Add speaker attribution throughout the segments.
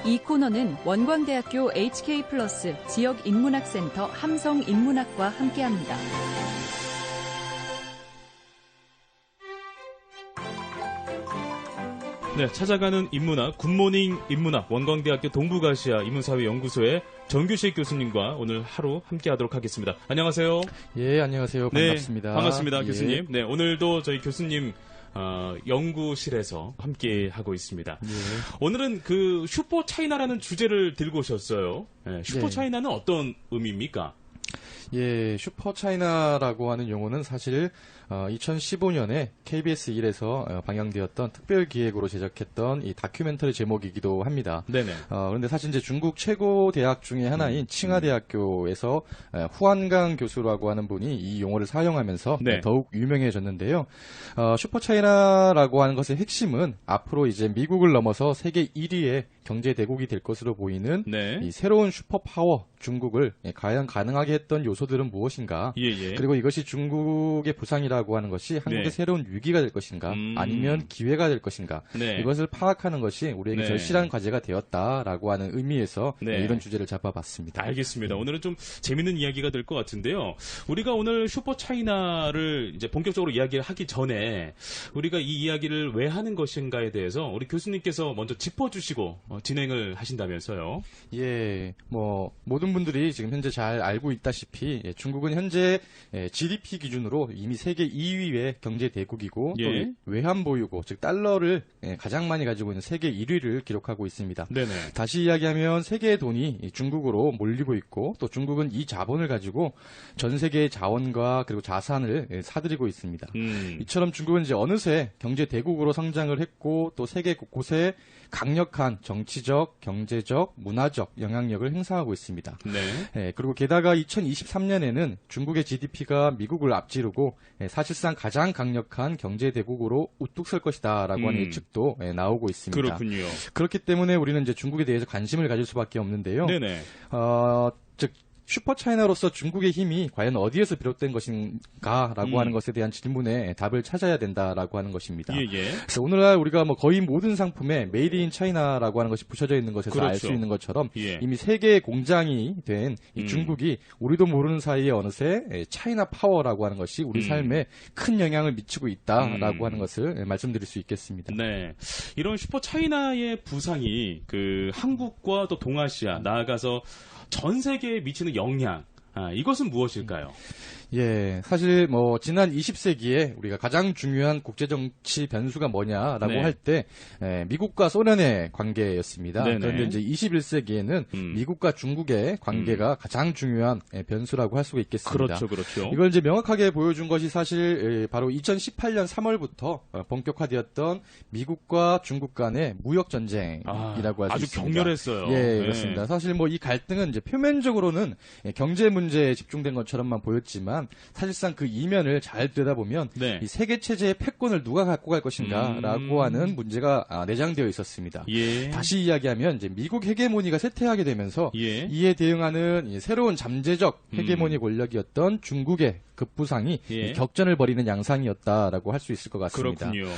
Speaker 1: 이 코너는 원광대학교 HK+ 지역인문학센터 함성인문학과 함께합니다.
Speaker 2: 네, 찾아가는 인문학, 굿모닝 인문학, 원광대학교 동북아시아 인문사회연구소의 정규식 교수님과 오늘 하루 함께하도록 하겠습니다. 안녕하세요.
Speaker 3: 예, 안녕하세요. 반갑습니다.
Speaker 2: 네, 반갑습니다,
Speaker 3: 예.
Speaker 2: 교수님. 네, 오늘도 저희 교수님 연구실에서 함께하고 있습니다.
Speaker 3: 예.
Speaker 2: 오늘은 그 슈퍼 차이나라는 주제를 들고 오셨어요. 네, 슈퍼
Speaker 3: 예.
Speaker 2: 차이나는 어떤 의미입니까?
Speaker 3: 예, 슈퍼 차이나라고 하는 용어는 사실 2015년에 KBS 1에서 방영되었던 특별 기획으로 제작했던 이 다큐멘터리 제목이기도 합니다.
Speaker 2: 네네.
Speaker 3: 그런데 사실 이제 중국 최고 대학 중에 하나인 칭화대학교에서 후안강 교수라고 하는 분이 이 용어를 사용하면서
Speaker 2: 네.
Speaker 3: 더욱 유명해졌는데요. 슈퍼 차이나라고 하는 것의 핵심은 앞으로 이제 미국을 넘어서 세계 1위의 경제 대국이 될 것으로 보이는
Speaker 2: 네.
Speaker 3: 이 새로운 슈퍼 파워 중국을 과연 가능하게 했던 요소들은 무엇인가?
Speaker 2: 예.
Speaker 3: 그리고 이것이 중국의 부상이라고 하는 것이 한국의
Speaker 2: 네.
Speaker 3: 새로운 위기가 될 것인가? 아니면 기회가 될 것인가?
Speaker 2: 네.
Speaker 3: 이것을 파악하는 것이 우리에게
Speaker 2: 네.
Speaker 3: 절실한 과제가 되었다라고 하는 의미에서
Speaker 2: 네.
Speaker 3: 이런 주제를 잡아봤습니다.
Speaker 2: 알겠습니다. 오늘은 좀 재밌는 이야기가 될 것 같은데요. 우리가 오늘 슈퍼 차이나를 이제 본격적으로 이야기를 하기 전에 우리가 이 이야기를 왜 하는 것인가에 대해서 우리 교수님께서 먼저 짚어주시고 진행을 하신다면서요.
Speaker 3: 예, 모든 분들이 지금 현재 잘 알고 있다시피 중국은 현재 GDP 기준으로 이미 세계 2위의 경제 대국이고
Speaker 2: 예.
Speaker 3: 또 외환 보유고 즉 달러를 가장 많이 가지고 있는 세계 1위를 기록하고 있습니다.
Speaker 2: 네네.
Speaker 3: 다시 이야기하면 세계의 돈이 중국으로 몰리고 있고 또 중국은 이 자본을 가지고 전 세계의 자원과 그리고 자산을 사들이고 있습니다. 이처럼 중국은 이제 어느새 경제 대국으로 성장을 했고 또 세계 곳곳에 강력한 정치적, 경제적, 문화적 영향력을 행사하고 있습니다.
Speaker 2: 네.
Speaker 3: 그리고 게다가 2023년에는 중국의 GDP가 미국을 앞지르고 사실상 가장 강력한 경제 대국으로 우뚝 설 것이다라고 하는 예측도 나오고 있습니다.
Speaker 2: 그렇군요.
Speaker 3: 그렇기 때문에 우리는 이제 중국에 대해서 관심을 가질 수밖에 없는데요.
Speaker 2: 네네.
Speaker 3: 즉 슈퍼 차이나로서 중국의 힘이 과연 어디에서 비롯된 것인가라고 하는 것에 대한 질문에 답을 찾아야 된다라고 하는 것입니다.
Speaker 2: 예.
Speaker 3: 그래서 오늘날 우리가 거의 모든 상품에 메이드 인 차이나라고 하는 것이 붙여져 있는 것에서
Speaker 2: 그렇죠.
Speaker 3: 알 수 있는 것처럼
Speaker 2: 예.
Speaker 3: 이미 세계의 공장이 된 이 중국이 우리도 모르는 사이에 어느새 차이나 파워라고 하는 것이 우리 삶에 큰 영향을 미치고 있다라고 하는 것을 말씀드릴 수 있겠습니다.
Speaker 2: 네. 이런 슈퍼 차이나의 부상이 그 한국과 또 동아시아 나아가서 전 세계에 미치는 영향, 이것은 무엇일까요?
Speaker 3: 예, 사실 지난 20세기에 우리가 가장 중요한 국제정치 변수가 뭐냐라고
Speaker 2: 네.
Speaker 3: 할 때 미국과 소련의 관계였습니다.
Speaker 2: 네네.
Speaker 3: 그런데 이제 21세기에는 미국과 중국의 관계가 가장 중요한 변수라고 할 수가 있겠습니다.
Speaker 2: 그렇죠.
Speaker 3: 이걸 이제 명확하게 보여준 것이 사실 바로 2018년 3월부터 본격화되었던 미국과 중국 간의 무역 전쟁이라고 할 수
Speaker 2: 아주
Speaker 3: 있습니다.
Speaker 2: 격렬했어요.
Speaker 3: 예,
Speaker 2: 네.
Speaker 3: 그렇습니다. 사실 이 갈등은 이제 표면적으로는 경제 문제에 집중된 것처럼만 보였지만 사실상 그 이면을 잘 들여다보면
Speaker 2: 네.
Speaker 3: 이 세계 체제의 패권을 누가 갖고 갈 것인가라고 하는 문제가 내장되어 있었습니다.
Speaker 2: 예.
Speaker 3: 다시 이야기하면 이제 미국 헤게모니가 쇠퇴하게 되면서
Speaker 2: 예.
Speaker 3: 이에 대응하는 이 새로운 잠재적 헤게모니 권력이었던 중국의 급부상이
Speaker 2: 예.
Speaker 3: 격전을 벌이는 양상이었다라고 할 수 있을 것 같습니다.
Speaker 2: 그렇군요.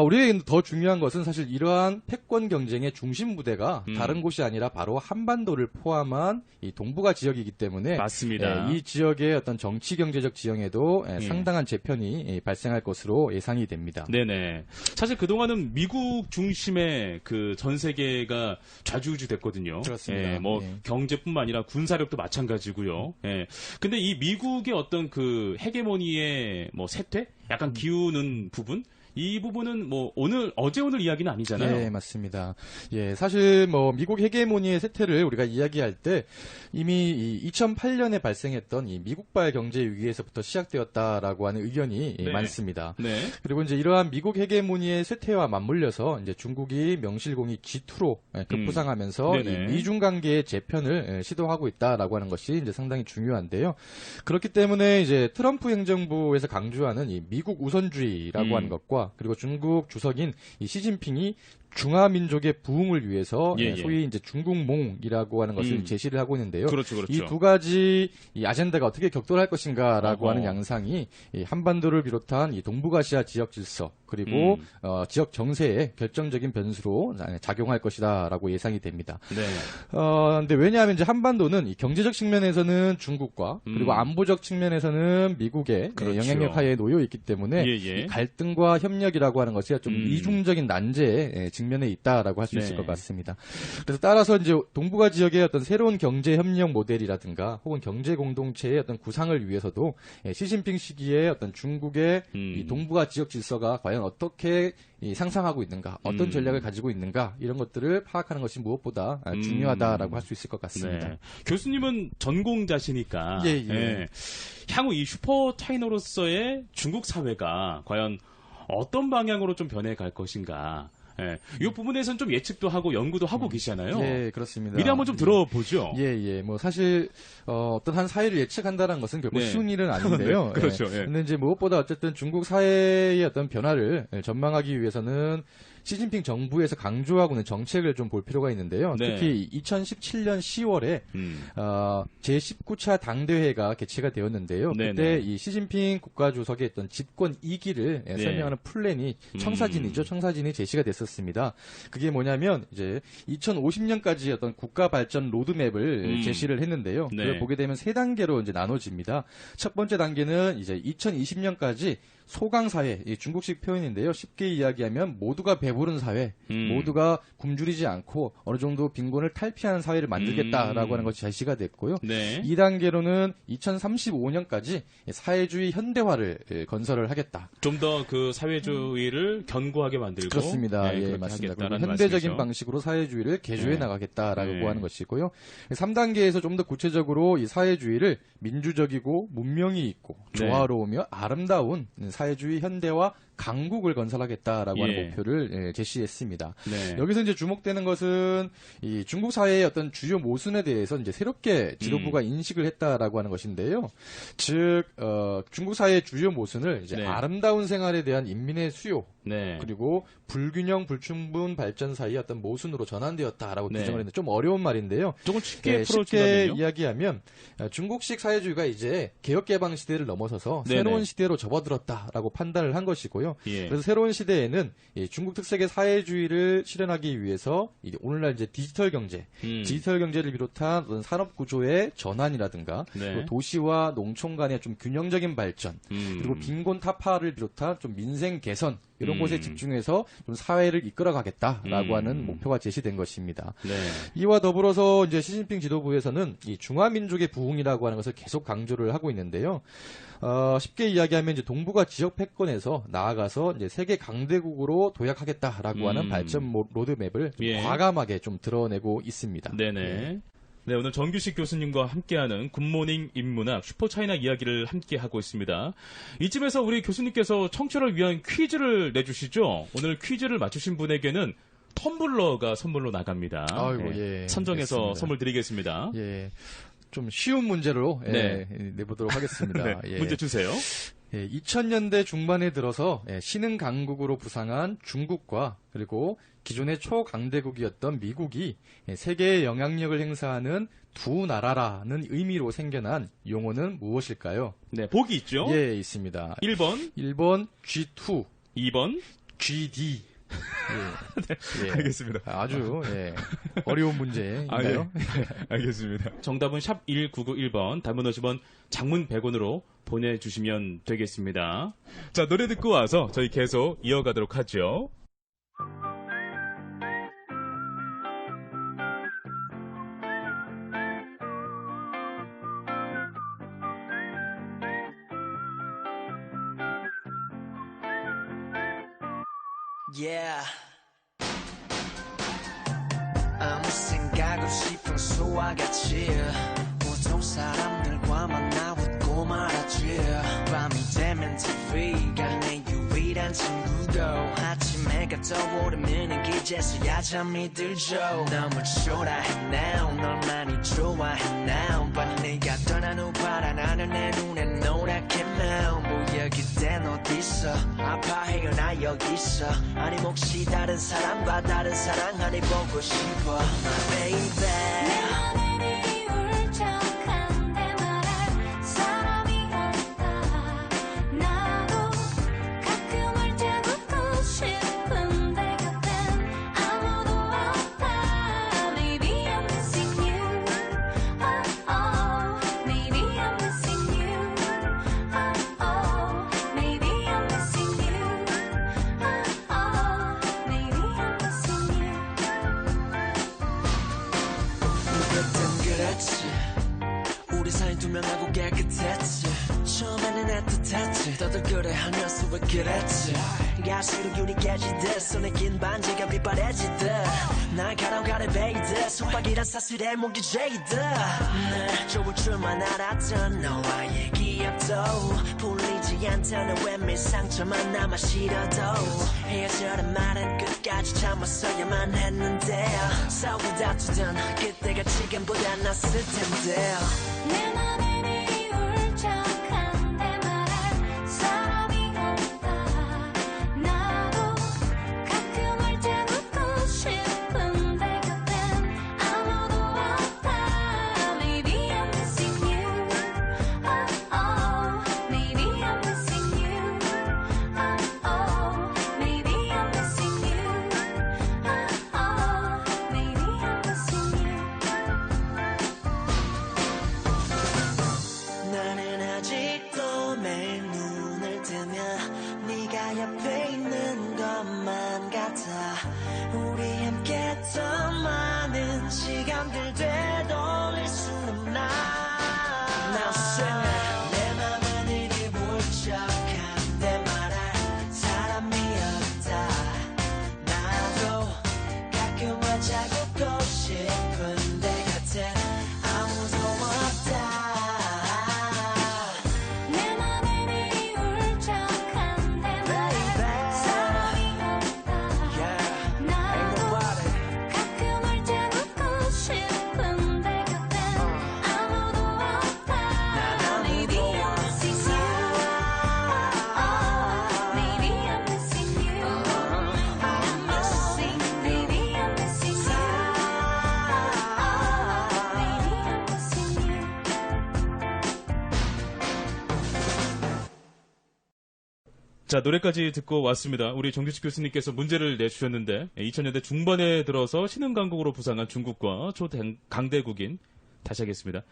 Speaker 3: 우리에게 더 중요한 것은 사실 이러한 패권 경쟁의 중심 부대가 다른 곳이 아니라 바로 한반도를 포함한 이 동북아 지역이기 때문에
Speaker 2: 맞습니다.
Speaker 3: 이 지역의 어떤 정치 경제적 지형에도 상당한 재편이 발생할 것으로 예상이 됩니다.
Speaker 2: 네네. 사실 그동안은 미국 중심의 그 전 세계가 좌지우지 됐거든요.
Speaker 3: 그렇습니다.
Speaker 2: 예,
Speaker 3: 예.
Speaker 2: 경제뿐만 아니라 군사력도 마찬가지고요. 예. 근데 이 미국의 어떤 그 헤게모니의 쇠퇴? 약간 기우는 부분? 이 부분은 어제 오늘 이야기는 아니잖아요.
Speaker 3: 네, 맞습니다. 예, 사실 미국 헤게모니의 쇠퇴를 우리가 이야기할 때 이미 2008년에 발생했던 이 미국발 경제 위기에서부터 시작되었다라고 하는 의견이
Speaker 2: 네.
Speaker 3: 많습니다.
Speaker 2: 네.
Speaker 3: 그리고 이제 이러한 미국 헤게모니의 쇠퇴와 맞물려서 이제 중국이 명실공히 G2로 급부상하면서
Speaker 2: 네네.
Speaker 3: 이 미중 관계의 재편을 시도하고 있다라고 하는 것이 이제 상당히 중요한데요. 그렇기 때문에 이제 트럼프 행정부에서 강조하는 이 미국 우선주의라고 하는 것과 그리고 중국 주석인 이 시진핑이 중화민족의 부흥을 위해서
Speaker 2: 예, 예.
Speaker 3: 소위 이제 중국몽이라고 하는 것을 제시를 하고 있는데요.
Speaker 2: 그렇죠, 그렇죠.
Speaker 3: 이 두 가지 이 아젠다가 어떻게 격돌할 것인가라고
Speaker 2: 어허.
Speaker 3: 하는 양상이 이 한반도를 비롯한 이 동북아시아 지역 질서 그리고 지역 정세에 결정적인 변수로 작용할 것이다라고 예상이 됩니다.
Speaker 2: 네.
Speaker 3: 근데 왜냐하면 이제 한반도는 이 경제적 측면에서는 중국과 그리고 안보적 측면에서는 미국의
Speaker 2: 그렇죠.
Speaker 3: 영향력 하에 놓여 있기 때문에
Speaker 2: 예, 예.
Speaker 3: 이 갈등과 협력이라고 하는 것이 좀 이중적인 난제에 직면해 있다라고 할 수 있을
Speaker 2: 네.
Speaker 3: 것 같습니다. 그래서 따라서 이제 동북아 지역의 어떤 새로운 경제 협력 모델이라든가 혹은 경제 공동체의 어떤 구상을 위해서도 시진핑 시기에 어떤 중국의 이 동북아 지역 질서가 과연 어떻게 상상하고 있는가, 어떤 전략을 가지고 있는가 이런 것들을 파악하는 것이 무엇보다 중요하다라고 할 수 있을 것 같습니다.
Speaker 2: 네. 교수님은 전공자시니까
Speaker 3: 예, 예.
Speaker 2: 향후 이 슈퍼 차이나로서의 중국 사회가 과연 어떤 방향으로 좀 변해갈 것인가. 예. 이 부분에서는 좀 예측도 하고 연구도 하고 계시잖아요.
Speaker 3: 예, 그렇습니다.
Speaker 2: 미리 한번 좀 들어보죠.
Speaker 3: 예. 뭐 사실 어떤 한 사회를 예측한다는 것은 결코
Speaker 2: 네.
Speaker 3: 쉬운 일은 아닌데요.
Speaker 2: 네, 그렇죠. 예.
Speaker 3: 근데 이제 무엇보다 어쨌든 중국 사회의 어떤 변화를 전망하기 위해서는 시진핑 정부에서 강조하고 있는 정책을 좀 볼 필요가 있는데요.
Speaker 2: 네.
Speaker 3: 특히 2017년 10월에 제19차 당대회가 개최가 되었는데요.
Speaker 2: 네네.
Speaker 3: 그때 이 시진핑 국가주석의 어떤 집권 2기를
Speaker 2: 네.
Speaker 3: 설명하는 플랜이 청사진이죠. 청사진이 제시가 됐었습니다. 그게 뭐냐면 이제 2050년까지 어떤 국가 발전 로드맵을 제시를 했는데요.
Speaker 2: 네.
Speaker 3: 그걸 보게 되면 세 단계로 이제 나눠집니다. 첫 번째 단계는 이제 2020년까지 소강사회, 이 중국식 표현인데요. 쉽게 이야기하면 모두가 배부른 사회, 모두가 굶주리지 않고 어느 정도 빈곤을 탈피하는 사회를 만들겠다라고 하는 것이 제시가 됐고요.
Speaker 2: 네.
Speaker 3: 2단계로는 2035년까지 사회주의 현대화를 건설을 하겠다.
Speaker 2: 좀 더 그 사회주의를 견고하게 만들고
Speaker 3: 그렇습니다.
Speaker 2: 예,
Speaker 3: 예,
Speaker 2: 그렇게
Speaker 3: 맞습니다. 그리고
Speaker 2: 하겠다라는
Speaker 3: 현대적인
Speaker 2: 말씀이죠.
Speaker 3: 방식으로 사회주의를 개조해
Speaker 2: 네.
Speaker 3: 나가겠다라고
Speaker 2: 네.
Speaker 3: 하는 것이고요. 3단계에서 좀 더 구체적으로 이 사회주의를 민주적이고 문명이 있고
Speaker 2: 네.
Speaker 3: 조화로우며 아름다운 사회주의 현대화 강국을 건설하겠다라고 하는
Speaker 2: 예.
Speaker 3: 목표를 제시했습니다.
Speaker 2: 네.
Speaker 3: 여기서 이제 주목되는 것은 이 중국 사회의 어떤 주요 모순에 대해서 이제 새롭게 지도부가 인식을 했다라고 하는 것인데요. 즉 중국 사회의 주요 모순을 이제
Speaker 2: 네.
Speaker 3: 아름다운 생활에 대한 인민의 수요
Speaker 2: 네.
Speaker 3: 그리고 불균형 불충분 발전 사이의 어떤 모순으로 전환되었다라고
Speaker 2: 네.
Speaker 3: 규정을 했는데 좀 어려운 말인데요.
Speaker 2: 조금 쉽게
Speaker 3: 쉽게
Speaker 2: 풀어준다면요?
Speaker 3: 이야기하면 중국식 사회주의가 이제 개혁개방 시대를 넘어서서
Speaker 2: 네네.
Speaker 3: 새로운 시대로 접어들었다라고 판단을 한 것이고요.
Speaker 2: 예.
Speaker 3: 그래서 새로운 시대에는 이 중국 특색의 사회주의를 실현하기 위해서 이제 오늘날 이제 디지털 경제, 디지털 경제를 비롯한 어떤 산업 구조의 전환이라든가
Speaker 2: 네.
Speaker 3: 그리고 도시와 농촌 간의 좀 균형적인 발전, 그리고 빈곤 타파를 비롯한 좀 민생 개선 이런 곳에 집중해서 좀 사회를 이끌어가겠다라고 하는 목표가 제시된 것입니다.
Speaker 2: 네.
Speaker 3: 이와 더불어서 이제 시진핑 지도부에서는 이 중화민족의 부흥이라고 하는 것을 계속 강조를 하고 있는데요. 쉽게 이야기하면 이제 동북아 지역 패권에서 나아가서 이제 세계 강대국으로 도약하겠다라고 하는 발전 로드맵을 좀
Speaker 2: 예.
Speaker 3: 과감하게 좀 드러내고 있습니다.
Speaker 2: 네네. 네, 오늘 정규식 교수님과 함께하는 굿모닝 인문학 슈퍼차이나 이야기를 함께하고 있습니다. 이쯤에서 우리 교수님께서 청취를 위한 퀴즈를 내주시죠. 오늘 퀴즈를 맞추신 분에게는 텀블러가 선물로 나갑니다.
Speaker 3: 아이고,
Speaker 2: 네.
Speaker 3: 예,
Speaker 2: 선정해서
Speaker 3: 알겠습니다.
Speaker 2: 선물 드리겠습니다.
Speaker 3: 예. 좀 쉬운 문제로
Speaker 2: 네.
Speaker 3: 내보도록 하겠습니다.
Speaker 2: 네,
Speaker 3: 예.
Speaker 2: 문제 주세요.
Speaker 3: 2000년대 중반에 들어서 신흥 강국으로 부상한 중국과 그리고 기존의 초강대국이었던 미국이 세계의 영향력을 행사하는 두 나라라는 의미로 생겨난 용어는 무엇일까요?
Speaker 2: 네, 보기 있죠?
Speaker 3: 예, 있습니다.
Speaker 2: 1번,
Speaker 3: 1번 G2,
Speaker 2: 2번.
Speaker 3: GD. 예.
Speaker 2: 알겠습니다.
Speaker 3: 아주 어려운 문제인가요?
Speaker 2: 알겠습니다. 정답은 샵 1991번, 단문 50원, 장문 100원으로 보내주시면 되겠습니다. 자, 노래 듣고 와서 저희 계속 이어가도록 하죠.
Speaker 4: Yeah. 아무 생각 없이 평소와 같이 보통 사람들과 만나 웃고 말았지. 밤이 되면 TV가 내 유일한 친구고 아침에가 떠오르면 기재서야 잠이 들죠. 너무 초라해 now 널 많이 좋아해 now but 네가 떠난 후 파란 하늘 내 눈에 노랗게 보여. 그댄 어디서 아파해요 나 여기 있어 아니 혹시 다른 사람과 다른 사랑 아니 보고 싶어 My baby
Speaker 5: 내 맘에 울적한데 말할 사람이 없다 나도 가끔 울적 웃고 싶은데 곁엔 아무도 없다 Maybe I'm missing you Oh oh Maybe I'm missing you Oh oh Maybe I'm missing you Oh oh Maybe I'm missing you
Speaker 4: 그땐 그랬지 우리 사이 투명하고 깨끗했지 처음에는 애틋했지 너도 그래 하면서 왜 그랬지 갈수록 윤이 깨지듯 손에 낀 반지가 빛바래지듯 날 가라가래 베이듯 속박이란 사슬에 목이 죄이듯 날 좋을 줄만 알았던 너와의 기억도 풀리지 않다는 외면 상처만 남아 싫어도 헤어져란 말은 끝까지 참았어야만 했는데 싸우고 다투던 그때가 지금보다 낫을 텐데
Speaker 5: 내 맘에 울적한데 말할 사람이 없다 나도 가끔 울적 웃고 싶은데 곁엔 아무도 없다 Maybe I'm missing you Oh oh Maybe I'm missing you Oh oh Maybe I'm missing you Oh oh Maybe I'm missing you
Speaker 4: 나는 아직도 매일 눈을 뜨면 네가 옆에 있는 것만 같아 우리 함께했던 많은 시간들 되돌릴 순 없나 Now sing it 내 맘은 이리 울적한데 말할 사람이 없다 나도 가끔 울적 웃고 싶은데 곁에 아무도 없다
Speaker 5: 내 맘에 울적한데 말할 사람이 없다 나도 가끔 울적 웃고 싶은데 곁엔 아무도 없다 Maybe I'm missing you Oh Maybe I'm missing you I'm missing Maybe I'm missing you Oh Maybe I'm missing you
Speaker 2: 자, 노래까지 듣고 왔습니다. 우리 정규식 교수님께서 문제를 내주셨는데 2000년대 중반에 들어서 신흥강국으로 부상한 중국과 초강대국인 다시 하겠습니다.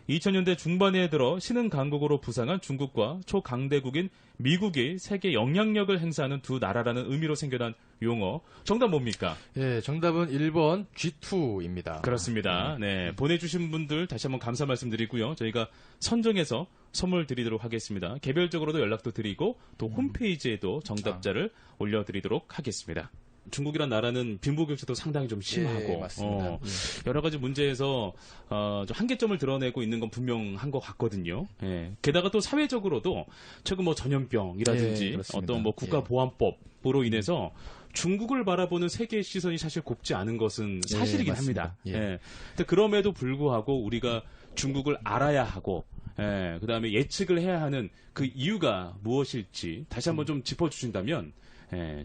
Speaker 2: 2000년대 중반에 들어 신흥강국으로 부상한 중국과 초강대국인 미국이 세계 영향력을 행사하는 두 나라라는 의미로 생겨난 용어. 정답 뭡니까?
Speaker 3: 예, 정답은 1번 G2입니다.
Speaker 2: 그렇습니다. 네, 보내주신 분들 다시 한번 감사 말씀드리고요. 저희가 선정해서 선물 드리도록 하겠습니다. 개별적으로도 연락도 드리고 또 홈페이지에도 정답자를 올려드리도록 하겠습니다. 중국이란 나라는 빈부격차도 상당히 좀 심하고
Speaker 3: 예, 맞습니다. 예.
Speaker 2: 여러 가지 문제에서 좀 한계점을 드러내고 있는 건 분명한 것 같거든요. 예. 게다가 또 사회적으로도 최근 뭐 전염병이라든지
Speaker 3: 예, 그렇습니다.
Speaker 2: 어떤 뭐 국가보안법으로 인해서 중국을 바라보는 세계의 시선이 사실 곱지 않은 것은 사실이긴
Speaker 3: 맞습니다.
Speaker 2: 합니다.
Speaker 3: 예.
Speaker 2: 예. 근데 그럼에도 불구하고 우리가 중국을 알아야 하고 그다음에 예측을 해야 하는 그 이유가 무엇일지 다시 한번 좀 짚어주신다면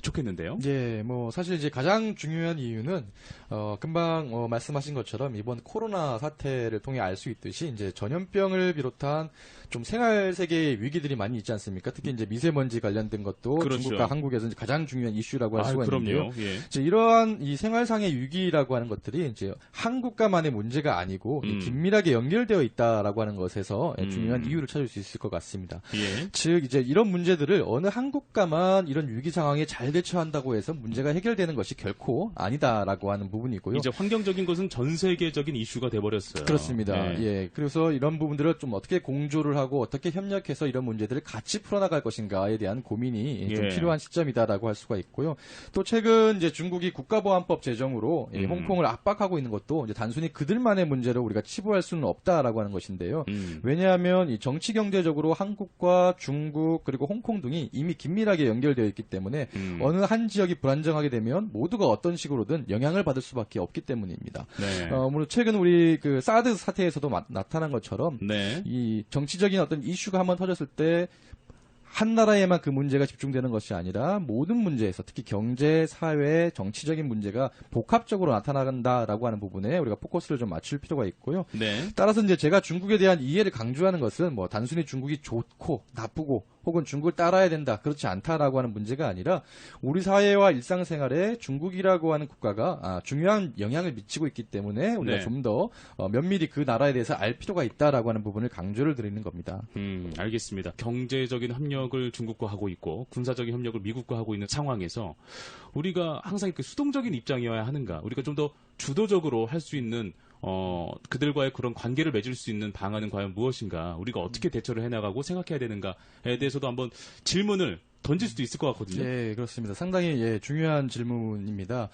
Speaker 2: 좋겠는데요.
Speaker 3: 예, 뭐 사실 이제 가장 중요한 이유는 금방 말씀하신 것처럼 이번 코로나 사태를 통해 알 수 있듯이 이제 전염병을 비롯한 좀 생활 세계의 위기들이 많이 있지 않습니까? 특히 이제 미세먼지 관련된 것도
Speaker 2: 그렇죠.
Speaker 3: 중국과 한국에서 이제 가장 중요한 이슈라고 할 수가 있는데요.
Speaker 2: 그럼요. 예.
Speaker 3: 이제 이러한 이 생활상의 위기라고 하는 것들이 이제 한 국가만의 문제가 아니고 긴밀하게 연결되어 있다라고 하는 것에서 중요한 이유를 찾을 수 있을 것 같습니다.
Speaker 2: 예.
Speaker 3: 즉 이제 이런 문제들을 어느 한 국가만 이런 위기 상황에 잘 대처한다고 해서 문제가 해결되는 것이 결코 아니다라고 하는 부분이고요.
Speaker 2: 이제 환경적인 것은 전 세계적인 이슈가 돼버렸어요.
Speaker 3: 그렇습니다. 예. 그래서 이런 부분들을 좀 어떻게 공조를 하고 어떻게 협력해서 이런 문제들을 같이 풀어나갈 것인가에 대한 고민이 좀
Speaker 2: 예.
Speaker 3: 필요한 시점이다라고 할 수가 있고요. 또 최근 이제 중국이 국가보안법 제정으로 홍콩을 압박하고 있는 것도 이제 단순히 그들만의 문제로 우리가 치부할 수는 없다라고 하는 것인데요. 왜냐하면 이 정치 경제적으로 한국과 중국 그리고 홍콩 등이 이미 긴밀하게 연결되어 있기 때문에 어느 한 지역이 불안정하게 되면 모두가 어떤 식으로든 영향을 받을 수밖에 없기 때문입니다.
Speaker 2: 네.
Speaker 3: 물론 최근 우리 그 사드 사태에서도 나타난 것처럼
Speaker 2: 네.
Speaker 3: 이 정치적인 어떤 이슈가 한번 터졌을 때 한 나라에만 그 문제가 집중되는 것이 아니라 모든 문제에서 특히 경제, 사회, 정치적인 문제가 복합적으로 나타난다라고 하는 부분에 우리가 포커스를 좀 맞출 필요가 있고요.
Speaker 2: 네.
Speaker 3: 따라서 이제 제가 중국에 대한 이해를 강조하는 것은 뭐 단순히 중국이 좋고 나쁘고 혹은 중국을 따라야 된다 그렇지 않다라고 하는 문제가 아니라 우리 사회와 일상생활에 중국이라고 하는 국가가 중요한 영향을 미치고 있기 때문에 우리가
Speaker 2: 네.
Speaker 3: 좀 더 면밀히 그 나라에 대해서 알 필요가 있다라고 하는 부분을 강조를 드리는 겁니다.
Speaker 2: 알겠습니다. 경제적인 협력을 중국과 하고 있고 군사적인 협력을 미국과 하고 있는 상황에서 우리가 항상 이렇게 수동적인 입장이어야 하는가? 우리가 좀 더 주도적으로 할 수 있는 그들과의 그런 관계를 맺을 수 있는 방안은 과연 무엇인가? 우리가 어떻게 대처를 해나가고 생각해야 되는가에 대해서도 한번 질문을 던질 수도 있을 것 같거든요.
Speaker 3: 네, 그렇습니다. 상당히 중요한 질문입니다.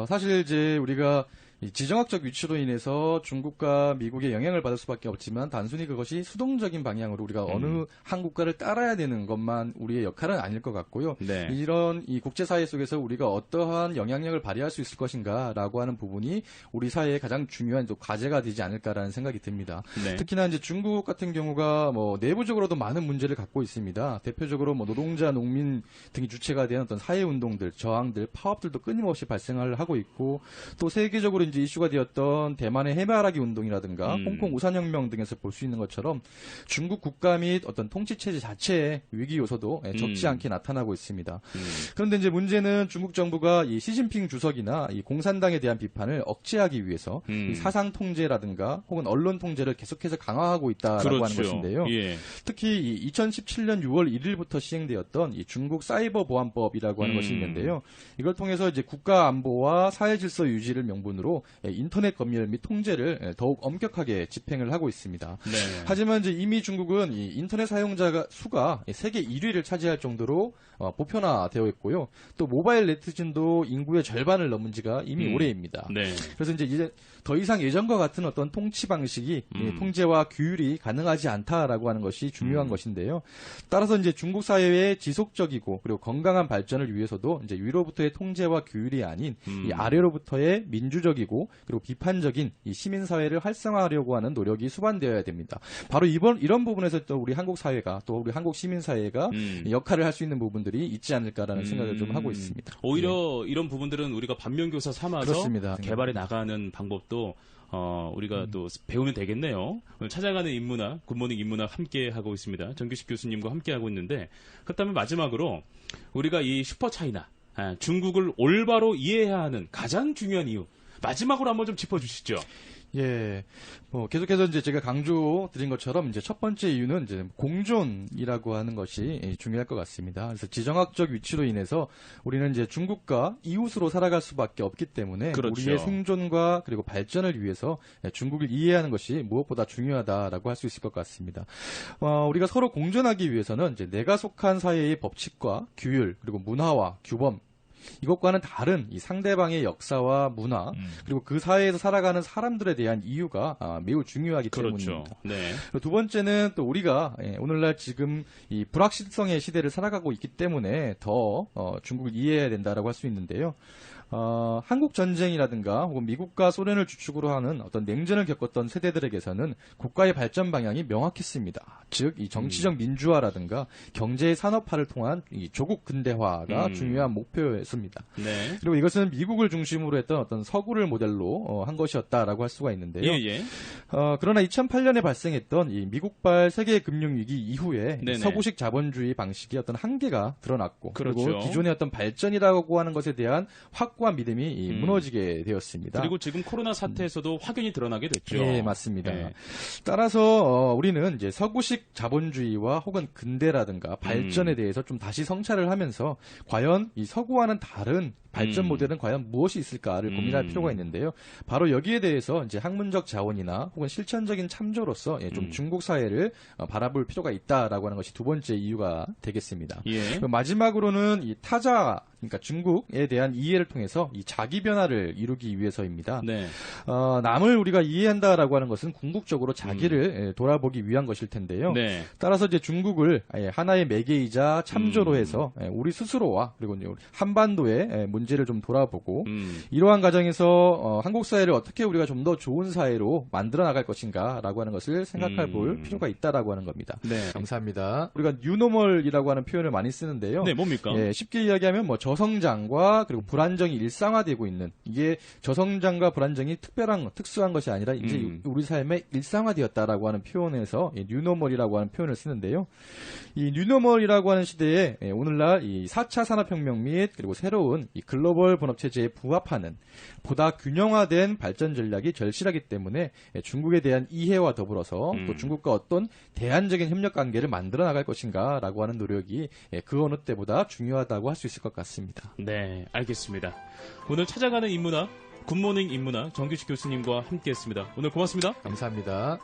Speaker 3: 사실 이제 우리가 이 지정학적 위치로 인해서 중국과 미국의 영향을 받을 수밖에 없지만 단순히 그것이 수동적인 방향으로 우리가 어느 한 국가를 따라야 되는 것만 우리의 역할은 아닐 것 같고요.
Speaker 2: 네.
Speaker 3: 이런 이 국제사회 속에서 우리가 어떠한 영향력을 발휘할 수 있을 것인가라고 하는 부분이 우리 사회의 가장 중요한 또 과제가 되지 않을까라는 생각이 듭니다.
Speaker 2: 네.
Speaker 3: 특히나 이제 중국 같은 경우가 뭐 내부적으로도 많은 문제를 갖고 있습니다. 대표적으로 뭐 노동자, 농민 등이 주체가 된 어떤 사회 운동들, 저항들, 파업들도 끊임없이 발생을 하고 있고 또 세계적으로 이제 이슈가 되었던 대만의 해바라기 운동이라든가 홍콩 우산혁명 등에서 볼 수 있는 것처럼 중국 국가 및 어떤 통치체제 자체의 위기 요소도 적지 않게 나타나고 있습니다. 그런데 이제 문제는 중국 정부가 이 시진핑 주석이나 이 공산당에 대한 비판을 억제하기 위해서 이 사상 통제라든가 혹은 언론 통제를 계속해서 강화하고 있다라고
Speaker 2: 그렇죠.
Speaker 3: 하는 것인데요.
Speaker 2: 예.
Speaker 3: 특히 이 2017년 6월 1일부터 시행되었던 이 중국 사이버 보안법이라고 하는 것이 있는데요. 이걸 통해서 이제 국가 안보와 사회 질서 유지를 명분으로 인터넷 검열 및 통제를 더욱 엄격하게 집행을 하고 있습니다.
Speaker 2: 네.
Speaker 3: 하지만 이제 이미 중국은 이 인터넷 사용자 수가 세계 1위를 차지할 정도로 보편화되어 있고요. 또 모바일 네티즌도 인구의 절반을 넘은 지가 이미 오래입니다.
Speaker 2: 네.
Speaker 3: 그래서 이제 더 이상 예전과 같은 어떤 통치 방식이 통제와 규율이 가능하지 않다라고 하는 것이 중요한 것인데요. 따라서 이제 중국 사회의 지속적이고 그리고 건강한 발전을 위해서도 이제 위로부터의 통제와 규율이 아닌 이 아래로부터의 민주적이고 그리고 비판적인 이 시민 사회를 활성화하려고 하는 노력이 수반되어야 됩니다. 바로 이런 부분에서 또 우리 한국 사회가 또 우리 한국 시민 사회가 역할을 할 수 있는 부분들이 있지 않을까라는 생각을 좀 하고 있습니다.
Speaker 2: 오히려 이런 부분들은 우리가 반면교사 삼아서
Speaker 3: 그렇습니다.
Speaker 2: 개발해 나가는 방법도 우리가 또 배우면 되겠네요. 오늘 찾아가는 인문학, 굿모닝 인문학 함께 하고 있습니다. 정규식 교수님과 함께 하고 있는데 그렇다면 마지막으로 우리가 이 슈퍼 차이나 중국을 올바로 이해해야 하는 가장 중요한 이유 마지막으로 한번 좀 짚어주시죠.
Speaker 3: 예, 뭐 계속해서 이제 제가 강조 드린 것처럼 이제 첫 번째 이유는 이제 공존이라고 하는 것이 중요할 것 같습니다. 그래서 지정학적 위치로 인해서 우리는 이제 중국과 이웃으로 살아갈 수밖에 없기 때문에
Speaker 2: 그렇죠.
Speaker 3: 우리의 생존과 그리고 발전을 위해서 중국을 이해하는 것이 무엇보다 중요하다라고 할 수 있을 것 같습니다. 우리가 서로 공존하기 위해서는 이제 내가 속한 사회의 법칙과 규율 그리고 문화와 규범 이것과는 다른 이 상대방의 역사와 문화 그리고 그 사회에서 살아가는 사람들에 대한 이유가 매우 중요하기
Speaker 2: 그렇죠.
Speaker 3: 때문입니다.
Speaker 2: 네.
Speaker 3: 두 번째는 또 우리가 오늘날 지금 이 불확실성의 시대를 살아가고 있기 때문에 더 중국을 이해해야 된다라고 할 수 있는데요. 한국 전쟁이라든가 혹은 미국과 소련을 주축으로 하는 어떤 냉전을 겪었던 세대들에게서는 국가의 발전 방향이 명확했습니다. 즉, 이 정치적 민주화라든가 경제 산업화를 통한 이 조국 근대화가 중요한 목표였습니다.
Speaker 2: 네.
Speaker 3: 그리고 이것은 미국을 중심으로 했던 어떤 서구를 모델로 한 것이었다라고 할 수가 있는데요.
Speaker 2: 예.
Speaker 3: 그러나 2008년에 발생했던 이 미국발 세계 금융위기 이후에
Speaker 2: 네네.
Speaker 3: 서구식 자본주의 방식의 어떤 한계가 드러났고
Speaker 2: 그렇죠.
Speaker 3: 그리고 기존의 어떤 발전이라고 하는 것에 대한 확고한 믿음이 무너지게 되었습니다.
Speaker 2: 그리고 지금 코로나 사태에서도 확연히 드러나게 됐죠.
Speaker 3: 예, 맞습니다.
Speaker 2: 네.
Speaker 3: 따라서 우리는 이제 서구식 자본주의와 혹은 근대라든가 발전에 대해서 좀 다시 성찰을 하면서 과연 이 서구와는 다른 발전 모델은 과연 무엇이 있을까를 고민할 필요가 있는데요. 바로 여기에 대해서 이제 학문적 자원이나 혹은 실천적인 참조로서 좀 중국 사회를 바라볼 필요가 있다라고 하는 것이 두 번째 이유가 되겠습니다.
Speaker 2: 예.
Speaker 3: 마지막으로는 이 타자, 그러니까 중국에 대한 이해를 통해서 통해서 이 자기 변화를 이루기 위해서입니다.
Speaker 2: 네.
Speaker 3: 남을 우리가 이해한다라고 하는 것은 궁극적으로 자기를 돌아보기 위한 것일 텐데요.
Speaker 2: 네.
Speaker 3: 따라서 이제 중국을 하나의 매개이자 참조로 해서 우리 스스로와 그리고 이제 우리 한반도의 문제를 좀 돌아보고 이러한 과정에서 한국 사회를 어떻게 우리가 좀 더 좋은 사회로 만들어 나갈 것인가라고 하는 것을 생각해 볼 필요가 있다라고 하는 겁니다.
Speaker 2: 네.
Speaker 3: 감사합니다. 우리가 뉴노멀이라고 하는 표현을 많이 쓰는데요.
Speaker 2: 네, 뭡니까?
Speaker 3: 예, 쉽게 이야기하면 뭐 저성장과 그리고 불안정이 일상화되고 있는 이게 저성장과 불안정이 특수한 것이 아니라 이제 우리 삶에 일상화되었다라고 하는 표현에서 뉴노멀이라고 하는 표현을 쓰는데요. 이 뉴노멀이라고 하는 시대에 오늘날 이 4차 산업혁명 및 그리고 새로운 이 글로벌 본업 체제에 부합하는 보다 균형화된 발전 전략이 절실하기 때문에 중국에 대한 이해와 더불어서 또 중국과 어떤 대안적인 협력 관계를 만들어 나갈 것인가라고 하는 노력이 그 어느 때보다 중요하다고 할 수 있을 것 같습니다.
Speaker 2: 네, 알겠습니다. 오늘 찾아가는 인문학, 굿모닝 인문학 정규식 교수님과 함께했습니다. 오늘 고맙습니다.
Speaker 3: 감사합니다.